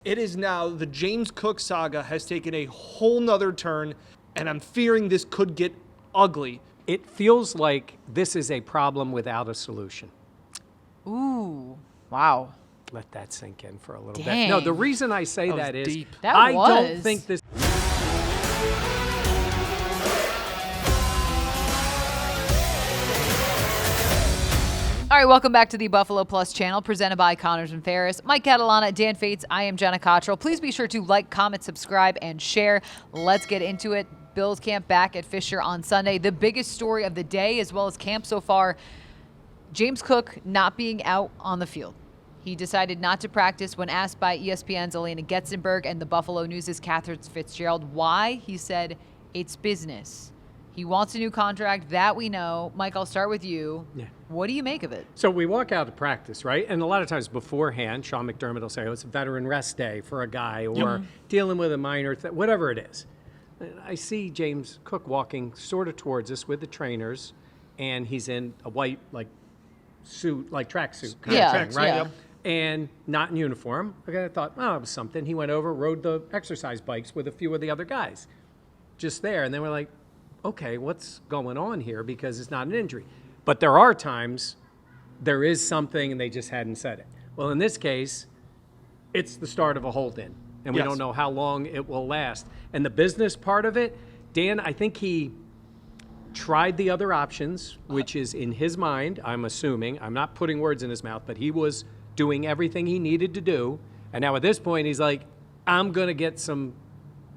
It is now the James Cook saga has taken a whole nother turn, and I'm fearing this could get ugly. It feels like this is a problem without a solution. Ooh, wow. Let that sink in for a little Dang. bit. No, the reason I say That that was is deep. That I was. don't think this. All right, welcome back to the Buffalo Plus channel, presented by Connors and Ferris. Mike Catalana, Dan Fates, I am Jenna Cottrell. Please be sure to like, comment, subscribe, and share. Let's get into it. Bills camp back at Fisher on Sunday. The biggest story of the day, as well as camp so far, James Cook not being out on the field. He decided not to practice when asked by ESPN's Elena Getzenberg and the Buffalo News' Catherine Fitzgerald why. He said, it's business. He wants a new contract, that we know. Mike, I'll start with you. Yeah. What do you make of it? So we walk out to practice, right? And a lot of times beforehand, Sean McDermott will say, oh, it's a veteran rest day for a guy or dealing with a minor, whatever it is. And I see James Cook walking sort of towards us with the trainers, and he's in a white, suit, tracksuit kind of thing, right? Yeah. And not in uniform. Okay, I thought, oh, it was something. He went over, rode the exercise bikes with a few of the other guys just there. And then we're like, okay, what's going on here? Because it's not an injury. But there are times there is something and they just hadn't said it. Well, in this case, it's the start of a hold-in. And we Yes. don't know how long it will last. And the business part of it, Dan, I think he tried the other options, which is in his mind, I'm assuming, I'm not putting words in his mouth, but he was doing everything he needed to do. And now at this point, he's like, I'm going to get some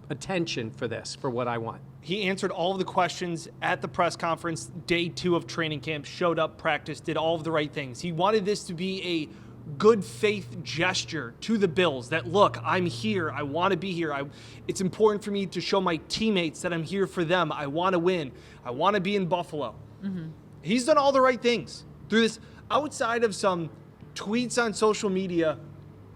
attention for this, for what I want. He answered all of the questions at the press conference, day 2 of training camp, showed up, practiced, did all of the right things. He wanted this to be a good faith gesture to the Bills that, look, I'm here. I want to be here. It's important for me to show my teammates that I'm here for them. I want to win. I want to be in Buffalo. Mm-hmm. He's done all the right things through this, outside of some tweets on social media,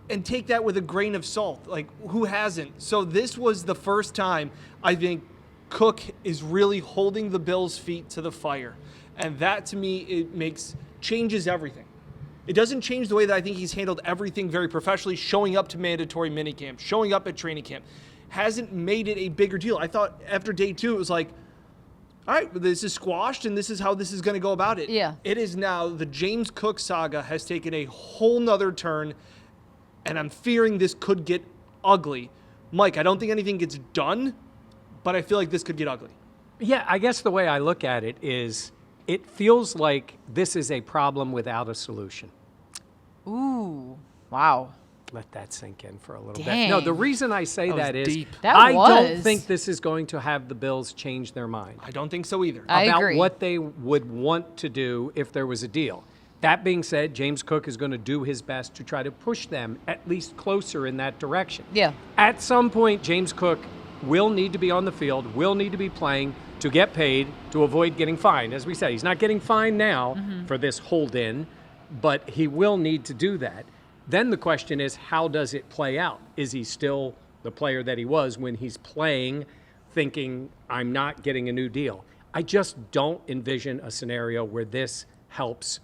and take that with a grain of salt. Like, who hasn't? So this was the first time I think Cook is really holding the Bills' feet to the fire. And that, to me, changes everything. It doesn't change the way that I think he's handled everything very professionally, showing up to mandatory minicamp, showing up at training camp. Hasn't made it a bigger deal. I thought after day 2, it was like, all right, this is squashed, and this is how this is going to go about it. Yeah. It is now the James Cook saga has taken a whole nother turn, and I'm fearing this could get ugly. Mike, I don't think anything gets done, but I feel like this could get ugly. Yeah, I guess the way I look at it is it feels like this is a problem without a solution. Ooh, wow. Let that sink in for a little Dang. bit. No, the reason I say That that was is deep. That I don't was. think this is going to have the Bills change their mind I don't think so either. I about agree. what they would want to do if there was a deal. That being said, James Cook is going to do his best to try to push them at least closer in that direction. Yeah. At some point, James Cook will need to be on the field, will need to be playing to get paid to avoid getting fined. As we said, he's not getting fined now for this hold-in, but he will need to do that. Then the question is, how does it play out? Is he still the player that he was when he's playing, thinking, I'm not getting a new deal? I just don't envision a scenario where this helps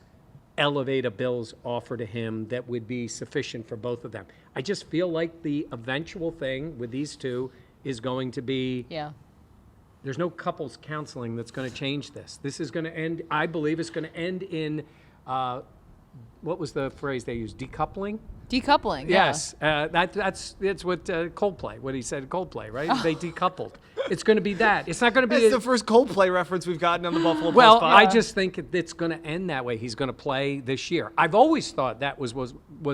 elevate a Bills offer to him that would be sufficient for both of them. I just feel like the eventual thing with these two is going to be, Yeah. there's no couples counseling that's going to change this. This is going to end, I believe it's going to end in, what was the phrase they used, decoupling? Decoupling. Yeah. Yes, that's what Coldplay, what he said, Coldplay, right? They decoupled. It's going to be that. It's not going to be. That's the first Coldplay reference we've gotten on the Buffalo Bills Well, podcast. I just think it's going to end that way. He's going to play this year. I've always thought that was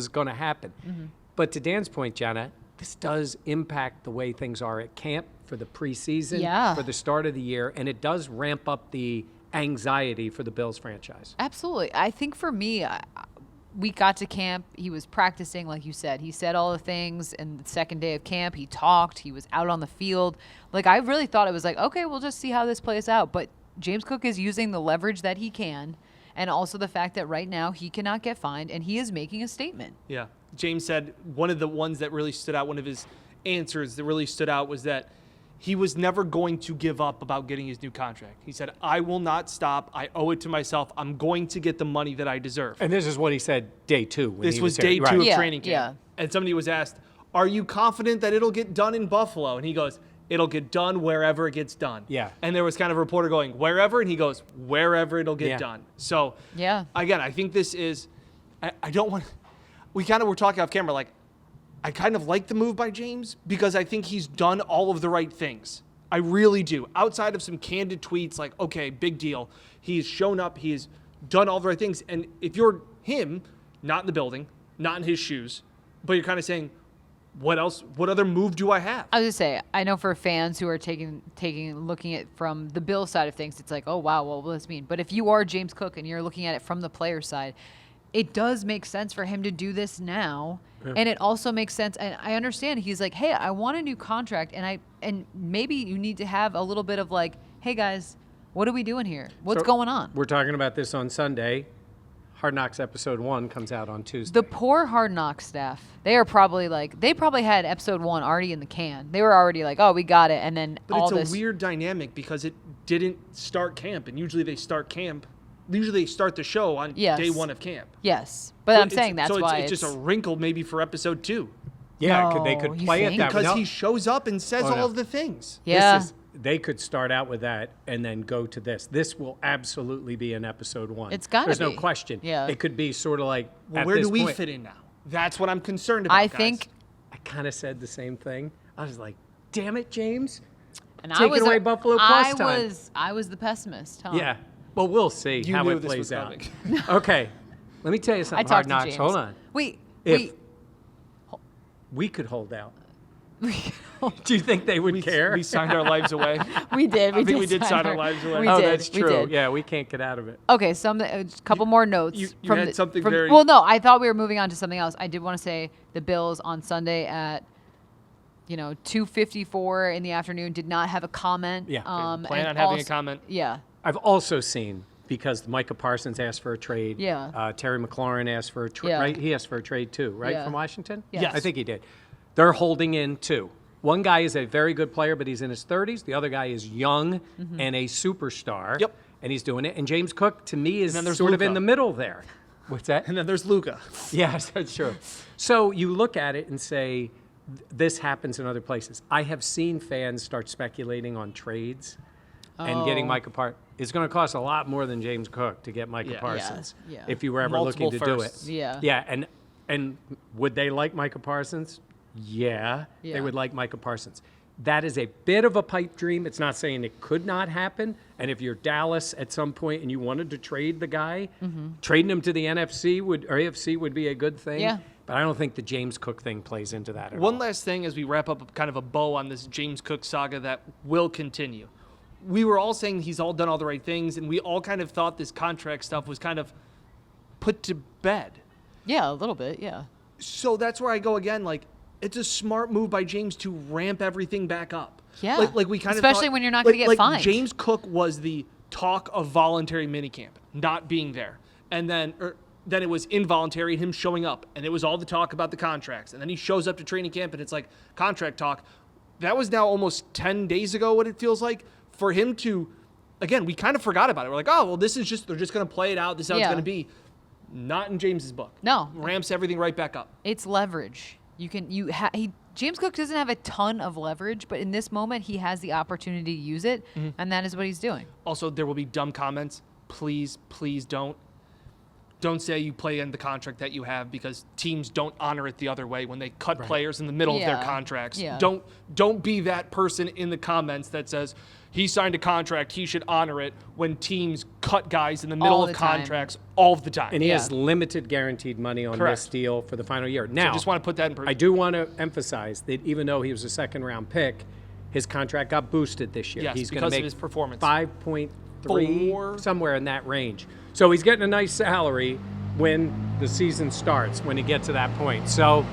going to happen. Mm-hmm. But to Dan's point, Jenna, this does impact the way things are at camp for the preseason, Yeah. for the start of the year, and it does ramp up the anxiety for the Bills franchise. Absolutely. I think for me, we got to camp. He was practicing, like you said. He said all the things. And the second day of camp, he talked. He was out on the field. Like, I really thought it was like, okay, we'll just see how this plays out. But James Cook is using the leverage that he can, and also the fact that right now he cannot get fined, and he is making a statement. Yeah. James said one of the ones that really stood out, one of his answers that really stood out was that he was never going to give up about getting his new contract. He said, I will not stop. I owe it to myself. I'm going to get the money that I deserve. And this is what he said day 2. When This he was here. day 2 Right. of Yeah, training camp. yeah. And somebody was asked, are you confident that it'll get done in Buffalo? And he goes, it'll get done wherever it gets done. Yeah. And there was kind of a reporter going, wherever? And he goes, wherever it'll get Yeah. done. So, Yeah. again, I think this is, I don't want, we kind of were talking off camera, like, I kind of like the move by James because I think he's done all of the right things. I really do. Outside of some candid tweets like, okay, big deal. He's shown up. He's done all the right things. And if you're him, not in the building, not in his shoes, but you're kind of saying, what else? What other move do I have? I was just say, I know for fans who are looking at from the Bill side of things, it's like, oh wow, well, what does this mean? But if you are James Cook and you're looking at it from the player side, it does make sense for him to do this now. Yeah. And it also makes sense, and I understand he's like, hey, I want a new contract, and maybe you need to have a little bit of like, hey guys, what are we doing here? What's going on? We're talking about this on Sunday. Hard Knocks episode 1 comes out on Tuesday. The poor Hard Knocks staff, they probably had episode 1 already in the can. They were already like, oh, we got it, and then but it's a weird dynamic because it didn't start camp, and usually they start the show on day 1 of camp. Yes, but So I'm saying that's why it's just a wrinkle maybe for episode 2. Yeah, No, they could you play it think? that way. Because No. he shows up and says Oh, no. all of the things. Yeah. They could start out with that and then go to this. This will absolutely be in episode 1. It's gotta There's be. no question. Yeah. It could be sort of like, Well, at where this do we point- fit in now? That's what I'm concerned about. I guys. think, I kind of said the same thing. I was like, damn it, James. and Taking away Buffalo Plus time. I was the pessimist. Huh? Yeah. Well, we'll see You how knew it this was plays out. coming. Okay. Let me tell you I something, talked Hard to Knocks. James. Hold on. Wait. We could hold out. Do you think they would care? We signed our lives away. We did. I think we did sign our lives away. We Oh, did. that's we true. did. Yeah, we can't get out of it. Okay, a couple more notes. you had something very- Well, no, I thought we were moving on to something else. I did want to say the Bills on Sunday at 2:54 in the afternoon did not have a comment. Yeah. Plan and on having a also- comment. Yeah. I've also seen, because Micah Parsons asked for a trade. Yeah. Terry McLaurin asked for a trade. Yeah. Right? He asked for a trade too, right? Yeah. From Washington? Yes. I think he did. They're holding in too. One guy is a very good player, but he's in his 30s. The other guy is young and a superstar. Yep. And he's doing it. And James Cook, to me, is then there's sort of in Luka. the middle there. What's that? And then there's Luka. Yes, that's true. So you look at it and say, this happens in other places. I have seen fans start speculating on trades and getting Micah Parsons. It's going to cost a lot more than James Cook to get Micah Yeah. Parsons Yeah. if you were ever Multiple looking to firsts. do it. Yeah. Yeah, and would they like Micah Parsons? Yeah, Yeah. they would like Micah Parsons. That is a bit of a pipe dream. It's not saying it could not happen. And if you're Dallas at some point and you wanted to trade the guy, trading him to the NFC or AFC would be a good thing. Yeah. But I don't think the James Cook thing plays into that at One all. last thing as we wrap up kind of a bow on this James Cook saga that will continue. We were all saying he's all done all the right things, and we all kind of thought this contract stuff was kind of put to bed. Yeah, a little bit. Yeah. So that's where I go again. Like, it's a smart move by James to ramp everything back up. Yeah. Like we kind Especially of when you're not gonna get fined. James Cook was the talk of voluntary minicamp not being there, and then it was involuntary him showing up, and it was all the talk about the contracts, and then he shows up to training camp and it's like contract talk. That was now almost 10 days ago. What it feels like for him to, again, we kind of forgot about it. We're like, oh well, they're just going to play it out. This is how it's Yeah. going to be. Not in James's book. No. Ramps everything right back up. It's leverage. James Cook doesn't have a ton of leverage, but in this moment he has the opportunity to use it, and that is what he's doing. Also, there will be dumb comments. Please don't say you play in the contract that you have, because teams don't honor it the other way when they cut players in the middle of their Yeah. contracts. Yeah. Don't be that person in the comments that says he signed a contract, he should honor it, when teams cut guys in the middle All of the time. contracts all of the time. And he Yeah. has limited guaranteed money on Correct. this deal for the final year. So Now, I just want to put that in I perspective. do want to emphasize that even though he was a second-round pick, his contract got boosted this year. Yes, he's because going of to make his performance. 5.3, 4. somewhere in that range. So he's getting a nice salary when the season starts, when he gets to that point. So,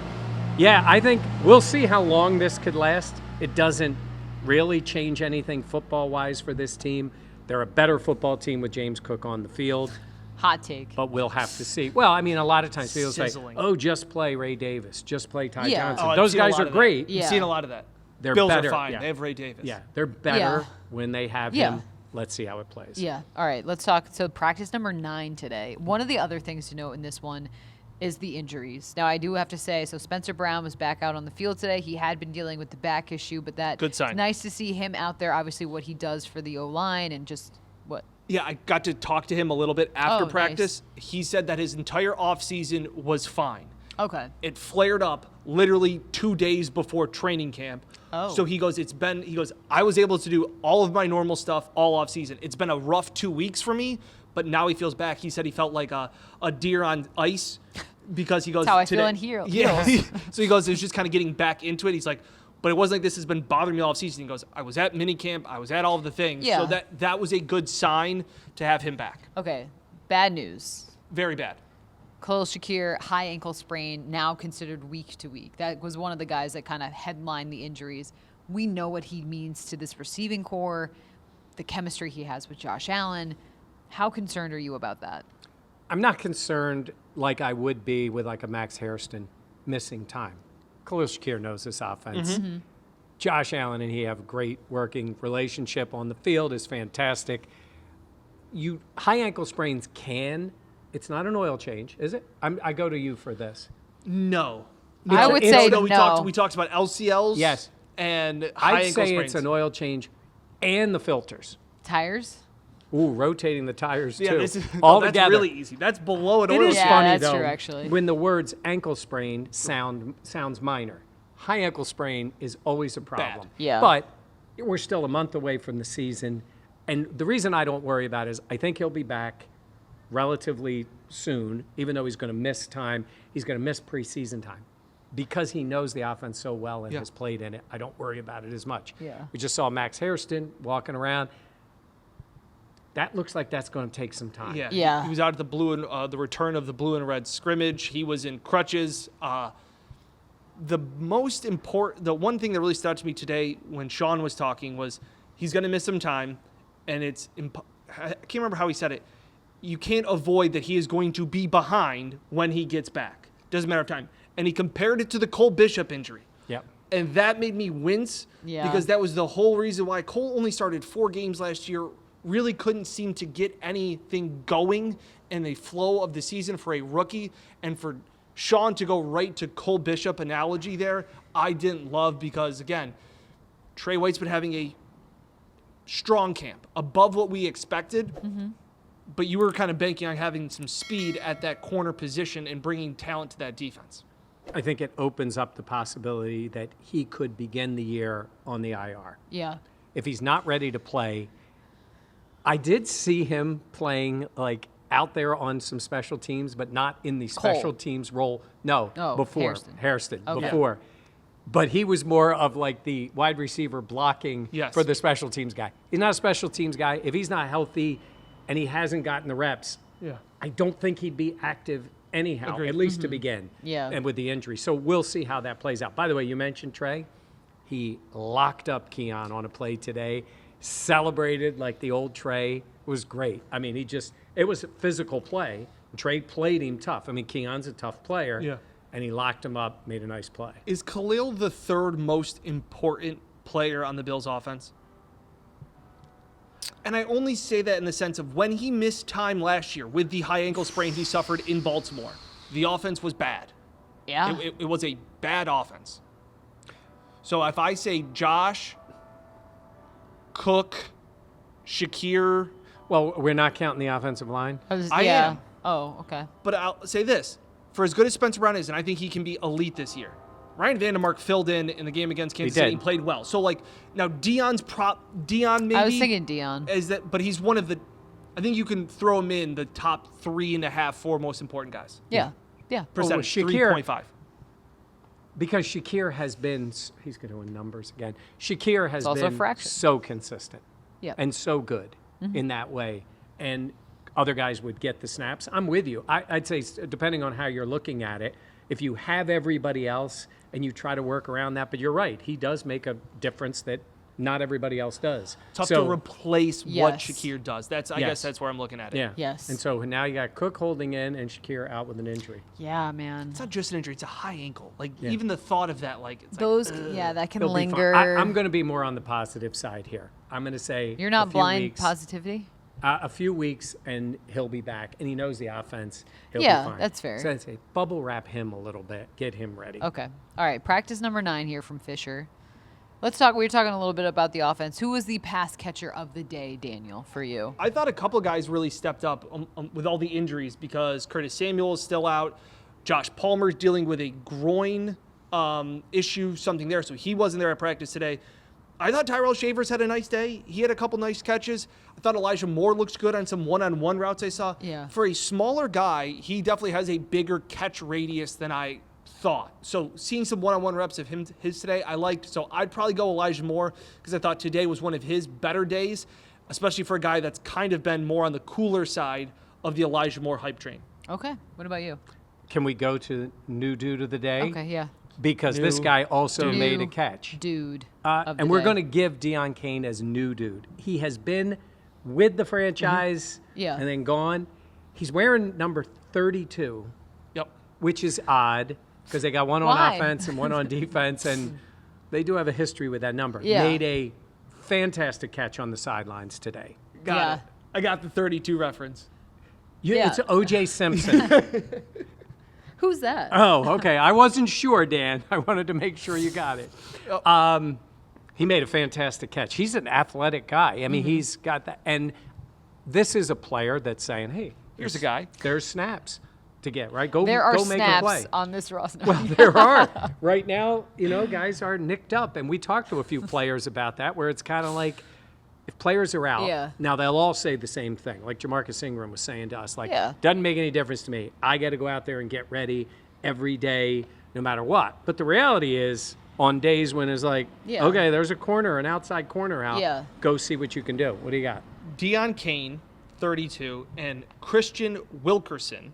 yeah, I think we'll see how long this could last. It doesn't really change anything football-wise for this team. They're a better football team with James Cook on the field. Hot take. But we'll have to see. Well, I mean, a lot of times people say, Sizzling. oh, just play Ray Davis, just play Ty Yeah. Johnson. Oh, I've Those seen a guys lot are of that. great. Yeah. I've seen a lot of that. They're Bills better. are fine. Yeah. They have Ray Davis. Yeah, they're better Yeah. when they have Yeah. him. Let's see how it plays. Yeah. All right. Let's talk. So practice number 9 today. One of the other things to note in this one, is the injuries. Now, I do have to say, so Spencer Brown was back out on the field today. He had been dealing with the back issue, but Good sign. it's nice to see him out there, obviously what he does for the O-line and just what. Yeah, I got to talk to him a little bit after Oh, practice. He said that his entire offseason was fine. Okay. It flared up literally 2 days before training camp. Oh. So he goes, I was able to do all of my normal stuff all off season. It's been a rough 2 weeks for me, but now he feels back. He said he felt like a deer on ice because he goes, That's how I today, feel in here. Yeah. So he goes, it's just kind of getting back into it. He's like, but it wasn't like this has been bothering me all season. He goes, I was at minicamp. I was at all of the things. Yeah. So that was a good sign to have him back. Okay. Bad news. Very bad. Khalil Shakir, high ankle sprain, now considered week to week. That was one of the guys that kind of headlined the injuries. We know what he means to this receiving core, the chemistry he has with Josh Allen. How concerned are you about that? I'm not concerned like I would be with like a Max Hairston missing time. Khalil Shakir knows this offense. Mm-hmm. Josh Allen and he have a great working relationship on the field, is fantastic. High ankle sprains it's not an oil change, is it? I go to you for this. No. I would say no. We talked about LCLs. Yes. And high I'd ankle say sprains. it's an oil change and the filters. Tires? Ooh, rotating the tires Yeah, too. that's All that's together. really easy. That's below an It oil is Yeah, funny that's though. true, actually. When the words ankle sprain sounds minor. High ankle sprain is always a problem. Yeah. But we're still a month away from the season, and the reason I don't worry about it is I think he'll be back relatively soon, even though he's going to miss time. He's going to miss preseason time. Because he knows the offense so well and has played in it, I don't worry about it as much. Yeah. We just saw Max Hairston walking around. That looks like that's going to take some time. Yeah. Yeah. He was out at the return of the blue and red scrimmage. He was in crutches. The one thing that really stood out to me today when Sean was talking was he's going to miss some time, and I can't remember how he said it. You can't avoid that he is going to be behind when he gets back. Doesn't matter of time. And he compared it to the Cole Bishop injury. Yep. And that made me wince because that was the whole reason why Cole only started 4 games last year, really couldn't seem to get anything going in the flow of the season for a rookie. And for Sean to go right to Cole Bishop analogy there, I didn't love because, again, Trey White's been having a strong camp, above what we expected. Mm-hmm. But you were kind of banking on having some speed at that corner position and bringing talent to that defense. I think it opens up the possibility that he could begin the year on the IR. Yeah. If he's not ready to play, I did see him playing like out there on some special teams, but not in the special teams role. No, before. Hairston, Okay. before. But he was more of like the wide receiver blocking for the special teams guy. He's not a special teams guy. If he's not healthy and he hasn't gotten the reps, I don't think he'd be active anyhow, Agreed. at least to begin. Yeah. And with the injury. So we'll see how that plays out. By the way, you mentioned Trey. He locked up Keon on a play today, celebrated like the old Trey. It was great. I mean, it was a physical play. Trey played him tough. I mean, Keon's a tough player. Yeah. And he locked him up, made a nice play. Is Khalil the third most important player on the Bills' offense? And I only say that in the sense of when he missed time last year with the high ankle sprain he suffered in Baltimore, the offense was bad. Yeah. It was a bad offense. So if I say Josh, Cook, Shakir, Well, we're not counting the offensive line. I am. Oh, okay. but I'll say this. For as good as Spencer Brown is, and I think he can be elite this year, Ryan Vandermark filled in the game against Kansas City and played well. So, like, now Dion maybe. I was thinking Dion. But he's one of the, I think you can throw him in the top 3.5, 4 most important guys. Yeah. Yeah. Percentage, Shakir- 3.5. Because Shakir has been, he's going to win numbers again. Shakir has also a been fraction. so consistent Yeah. and so good in that way. And other guys would get the snaps. I'm with you. I'd say, depending on how you're looking at it, if you have everybody else and you try to work around that, but you're right, he does make a difference that not everybody else does. Tough to replace what Yes. Shakir does. I guess that's where I'm looking at it. Yeah. Yes. And so now you got Cook holding in and Shakir out with an injury. Yeah, man. It's not just an injury; it's a high ankle. Like even the thought of that, like it's Those, like, that can He'll be fine. linger. I'm going to be more on the positive side here. I'm going to say You're a not few blind weeks. positivity? A few weeks, and he'll be back, and he knows the offense. He'll Yeah, be fine. that's fair. So I'd say bubble wrap him a little bit, get him ready. Okay. All right. Practice number 9 here from Fisher. Let's talk. We were talking a little bit about the offense. Who was the pass catcher of the day, Daniel, for you? I thought a couple guys really stepped up with all the injuries because Curtis Samuel is still out. Josh Palmer's dealing with a groin issue, something there, so he wasn't there at practice today. I thought Tyrell Shavers had a nice day. He had a couple nice catches. I thought Elijah Moore looked good on some one-on-one routes I saw. Yeah. For a smaller guy, he definitely has a bigger catch radius than I thought. So seeing some one-on-one reps of his today, I liked. So I'd probably go Elijah Moore because I thought today was one of his better days, especially for a guy that's kind of been more on the cooler side of the Elijah Moore hype train. Okay. What about you? Can we go to new dude of the day? Okay. Yeah. Because this guy also New made a catch. Dude. And we're going to give Deion Kane as new dude. He has been with the franchise Yeah. and then gone. He's wearing number 32, Yep. which is odd because they got one Why? on offense and one on defense, and they do have a history with that number. Yeah. Made a fantastic catch on the sidelines today. Got it. I got the 32 reference. Yeah. It's O.J. Simpson. Who's that? Oh, okay. I wasn't sure, Dan. I wanted to make sure you got it. He made a fantastic catch. He's an athletic guy. I mean, he's got that. And this is a player that's saying, hey, Here's a guy. there's snaps to get, right? Go, There are go make a play. snaps on this roster. Well, there are. Right now, guys are nicked up. And we talked to a few players about that where it's kind of like, if players are out, Yeah. now they'll all say the same thing. Like Jamarcus Ingram was saying to us, like, Yeah. doesn't make any difference to me. I got to go out there and get ready every day, no matter what. But the reality is, on days when it's like, Yeah. okay, there's a corner, an outside corner out, Yeah. go see what you can do. What do you got? Deion Kane, 32, and Christian Wilkerson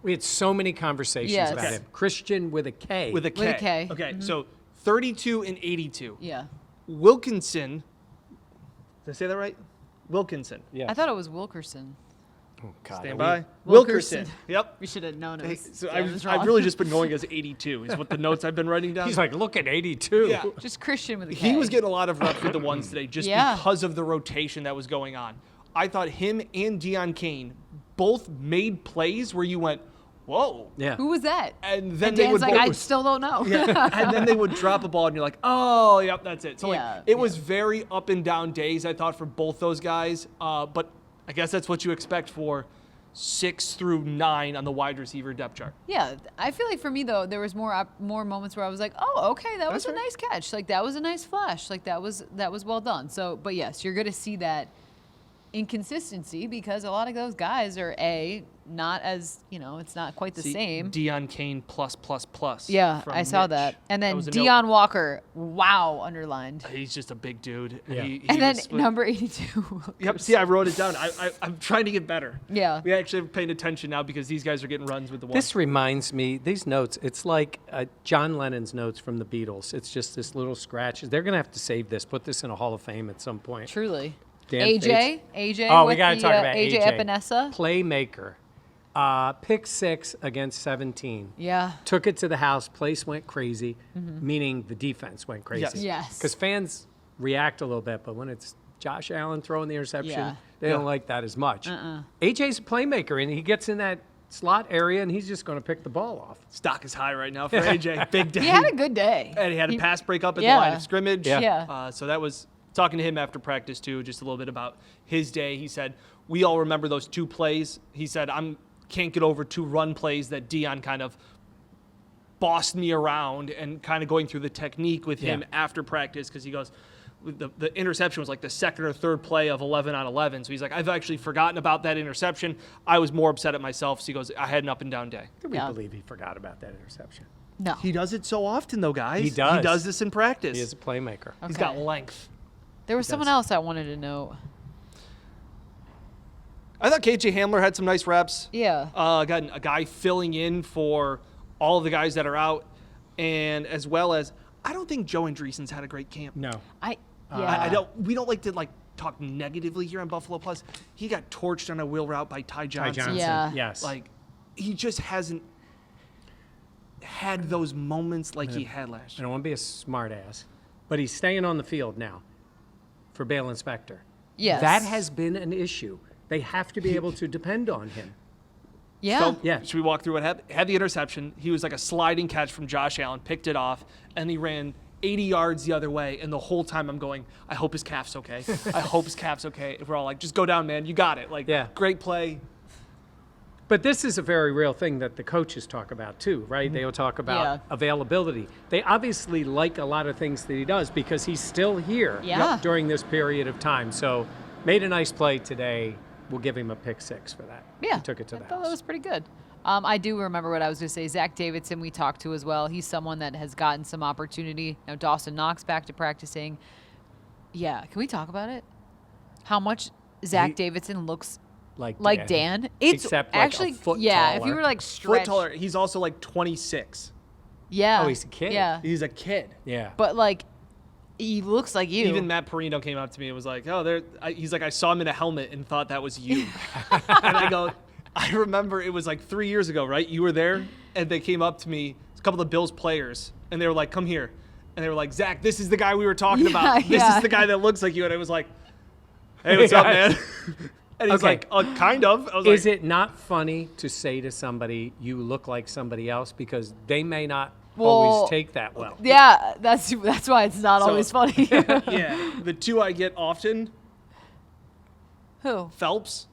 We had so many conversations Yes. about Okay. him. Christian with a K. with a K. With a K. Okay, so 32 and 82. Yeah. Wilkinson, did I say that right? Wilkinson. yeah. I thought it was Wilkerson. Oh, God, Stand are by. we- Wilkerson. Yep. We should have known it Hey, was. so yeah, it was I've wrong. really just been going as 82 is what the notes I've been writing down. He's like, look at 82. Yeah. just Christian with a K. He was getting a lot of reps with the ones today just Yeah. because of the rotation that was going on. I thought him and Deion Kane both made plays where you went, whoa. Yeah. Who was that? And then And they Dan's would like, both, I still don't know. yeah, and then they would drop a ball and you're like, oh, yep, that's it. So Yeah, like it was very up and down days, I thought, for both those guys. But I guess that's what you expect for 6 through 9 on the wide receiver depth chart. Yeah, I feel like for me though, there was more moments where I was like, "Oh, okay, that was That's a right. nice catch. Like that was a nice flash. Like that was well done." So, but yes, you're going to see that inconsistency because a lot of those guys are not as, it's not quite the See, same. Deion Kane plus. Yeah, from I saw Mitch. that. And then was a note. Deion Walker, wow, underlined. He's just a big dude. Yeah. And then was- number 82. Yep. See, I wrote it down. I'm trying to get better. Yeah. We actually are paying attention now because these guys are getting runs with the one. This reminds me, these notes, it's like John Lennon's notes from the Beatles. It's just this little scratch. They're going to have to save this, put this in a Hall of Fame at some point. Truly. Dan AJ, Fates. AJ. Oh, we with got to the, talk about AJ Epinesa. Playmaker. Pick 6 against 17. Yeah. Took it to the house. Place went crazy, meaning the defense went crazy. Yes. Yes. Because fans react a little bit, but when it's Josh Allen throwing the interception, Yeah. they don't like that as much. AJ's a playmaker, and he gets in that slot area, and he's just going to pick the ball off. Stock is high right now for AJ. Big day. He had a good day. And he had a pass break up at Yeah. the line of scrimmage. Yeah. Yeah. So that was talking to him after practice too, just a little bit about his day. He said, we all remember those 2 plays. He said, can't get over 2 run plays that Deion kind of bossed me around and kind of going through the technique with him Yeah. after practice because he goes, the interception was like the 2nd or 3rd play of 11 on 11. So he's like, I've actually forgotten about that interception. I was more upset at myself. So he goes, I had an up and down day. Can we Yeah. believe he forgot about that interception? No. He does it so often though, guys. He does. He does this in practice. He is a playmaker. He's Okay. got length. There was someone else I wanted to know. I thought KJ Hamler had some nice reps. Yeah. Got a guy filling in for all of the guys that are out, and as well as I don't think Joe Andreessen's had a great camp. No. I don't. We don't like to talk negatively here on Buffalo Plus. He got torched on a wheel route by Ty Ty Johnson. Johnson. Yeah. Yes. He just hasn't had those moments like he had last I year. don't want to be a smart ass, but he's staying on the field now for bail inspector. Yes. That has been an issue. They have to be able to depend on him. Yeah. So, Yeah. Should we walk through what happened? Had the interception. He was like a sliding catch from Josh Allen, picked it off, and he ran 80 yards the other way. And the whole time I'm going, I hope his calf's okay. I hope his calf's okay. If we're all like, just go down, man. You got it. Like, Yeah. great play. But this is a very real thing that the coaches talk about too, right? They'll talk about Yeah. availability. They obviously like a lot of things that he does because he's still here Yeah. during this period of time. So made a nice play today. We'll give him a pick 6 for that. Yeah. He took it to the I thought house. that was pretty good. I do remember what I was going to say. Zach Davidson, we talked to as well. He's someone that has gotten some opportunity. Now, Dawson Knox back to practicing. Yeah. Can we talk about it? How much Zach Davidson looks like Dan? It's Except like actually, a foot yeah, if taller. you were like Foot stretched. taller. He's also like 26. Yeah. Oh, he's a kid. Yeah. He's a kid. Yeah. But like, he looks like you. Even Matt Perino came up to me and was like, "Oh, he's like, I saw him in a helmet and thought that was you." And I go, I remember it was like 3 years ago, right? You were there, and they came up to me, a couple of Bills players, and they were like, "Come here," and they were like, "Zach, this is the guy we were talking about. This yeah. is the guy that looks like you." And I was like, "Hey, what's up, man?" And he's Okay. like, "Kind of." I was Is like, it not funny to say to somebody, you look like somebody else? Because they may not Well, always take that well. Yeah, that's why it's not So- always funny. Yeah, the two I get often, Who? Phelps,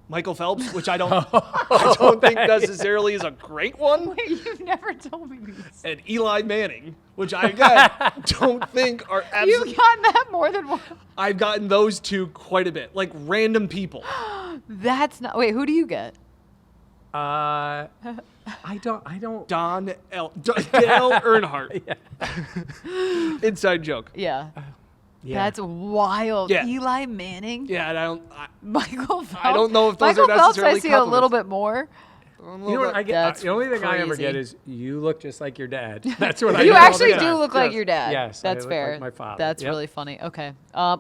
Michael Phelps, which I don't think necessarily is a great one. Wait, you've never told me these. And Eli Manning, which I again don't think are absolutely. You've gotten that more than one. I've gotten those two quite a bit, like random people. That's not. Wait, who do you get? I don't. Dale Earnhardt. Inside joke. Yeah. Yeah. That's wild. Yeah. Eli Manning. Yeah, and Michael Phelps. I don't know if those Michael are Phelps, necessarily I see a little compliments. bit more. You know what I get? That's The only thing I ever crazy. get is you look just like your dad. That's what I You get all the actually time. do look like Yes. your dad. Yes, I That's look fair. like my father. That's Yep. really funny. Okay.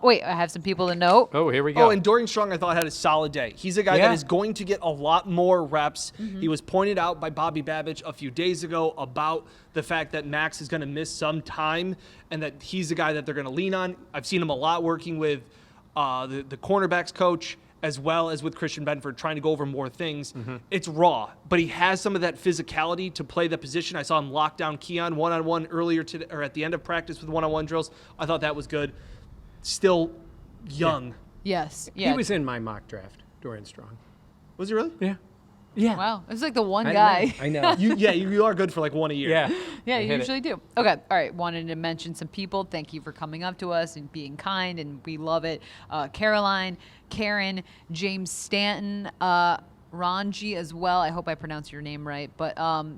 Wait, I have some people to note. Oh, here we go. Oh, and Dorian Strong, I thought had a solid day. He's a guy Yeah. that is going to get a lot more reps. Mm-hmm. He was pointed out by Bobby Babbage a few days ago about the fact that Max is going to miss some time and that he's a guy that they're going to lean on. I've seen him a lot working with the cornerbacks coach as well as with Christian Benford, trying to go over more things. It's raw, but he has some of that physicality to play the position. I saw him lock down Keon one-on-one earlier today, or at the end of practice with one-on-one drills. I thought that was good. Still young. Yes. Yeah. He was in my mock draft, Dorian Strong. Was he really? Yeah. Yeah. Wow. It was like the one I guy. know. I know. You are good for like one a year. Yeah. Yeah, I you hit it. usually do. Okay. All right. Wanted to mention some people. Thank you for coming up to us and being kind, and we love it. Caroline, Karen, James Stanton, Ranji as well. I hope I pronounced your name right. But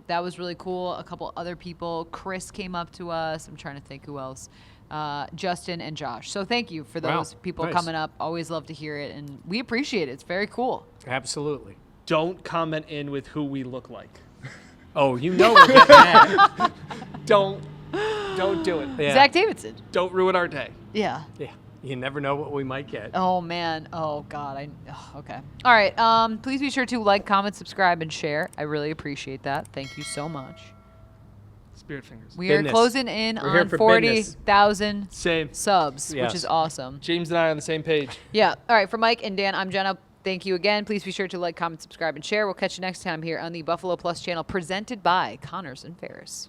that was really cool. A couple other people. Chris came up to us. I'm trying to think who else. Justin and Josh. So thank you for Wow. those people Nice. coming up. Always love to hear it, and we appreciate it. It's very cool. Absolutely. Don't comment in with who we look like. Oh, you know we're getting that. Don't do it. Yeah. Zach Davidson. Don't ruin our day. Yeah. Yeah. You never know what we might get. Oh man. Oh god. Okay. All right. Please be sure to like, comment, subscribe, and share. I really appreciate that. Thank you so much. Spirit fingers. We are Business. closing in We're here on for 40,000 Same. subs, Yes. which is awesome. James and I are on the same page. Yeah. All right. For Mike and Dan, I'm Jenna. Thank you again. Please be sure to like, comment, subscribe, and share. We'll catch you next time here on the Buffalo Plus channel, presented by Connors and Ferris.